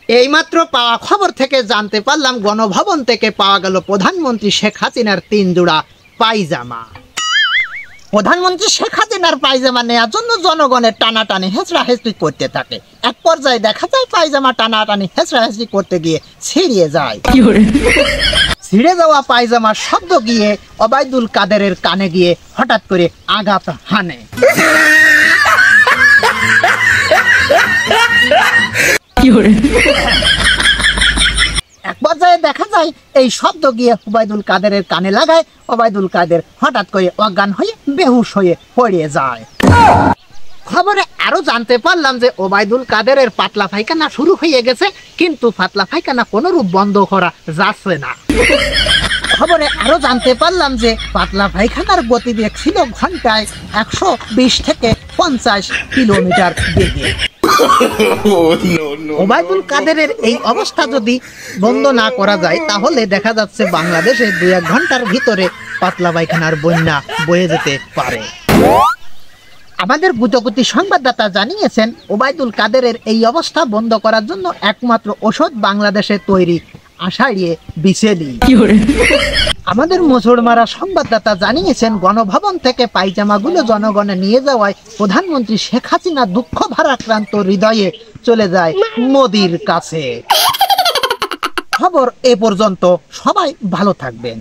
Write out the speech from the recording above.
এইমাত্র পাওয়া খবর থেকে জানতে পারলাম গণভবন থেকে পাওয়া গেল প্রধানমন্ত্রী শেখ হাসিনার 3 জোড়া পায়জামা। প্রধানমন্ত্রী শেখ হাসিনার পায়জামা নেওয়ার জন্য জনগণের টানাটানি হেঁচড়াহেঁচড়ি করতে থাকে। এক পর্যায়ে দেখা যায় পায়জামা টানাটানি হেঁচড়াহেঁচড়ি করতে গিয়ে ছিঁড়িয়ে যায়। ছিঁড়ে যাওয়া পায়জামার শব্দ গিয়ে ওবায়দুল কাদেরের কানে গিয়ে হঠাৎ করে আঘাত হানে। এক পর্যায়ে দেখা যায় এই শব্দ গিয়ে ওবায়দুল কাদেরের কানে লাগায়। ওবায়দুল কাদের হঠাৎ করে অজ্ঞান হয়ে বেহুশ হয়ে পড়ে যায়। খবরে আরো জানতে পারলাম যে ওবায়দুল কাদেরের পাতলা পায়খানা শুরু হয়ে গেছে, কিন্তু পাতলা পায়খানা কোনরূপ বন্ধ করা যাচ্ছে না। খবরে আরো জানতে পারলাম যে পাতলা পায়খানার গতিবেগ ছিল ঘন্টায় 120 থেকে 50 কিলোমিটার বেগে। ওবায়দুল কাদেরের এই অবস্থা যদি বন্ধ না করা যায় তাহলে দেখা যাচ্ছে বাংলাদেশে 2-1 ঘন্টার ভিতরে পাতলা পায়খানার বন্যা বয়ে যেতে পারে। আমাদের গুজগতি সংবাদদাতা জানিয়েছেন ওবায়দুল কাদেরের এই অবস্থা বন্ধ করার জন্য একমাত্র ওষুধ বাংলাদেশে তৈরি, আষাঢ়িয়ে বিছেলি। আমাদের মোচড়মারা সংবাদদাতা জানিয়েছেন গণভবন থেকে পায়জামাগুলো জনগণে নিয়ে যাওয়ায় প্রধানমন্ত্রী শেখ হাসিনা দুঃখ ভারাক্রান্ত হৃদয়ে চলে যায় মোদির কাছে। খবর এ পর্যন্ত, সবাই ভালো থাকবেন।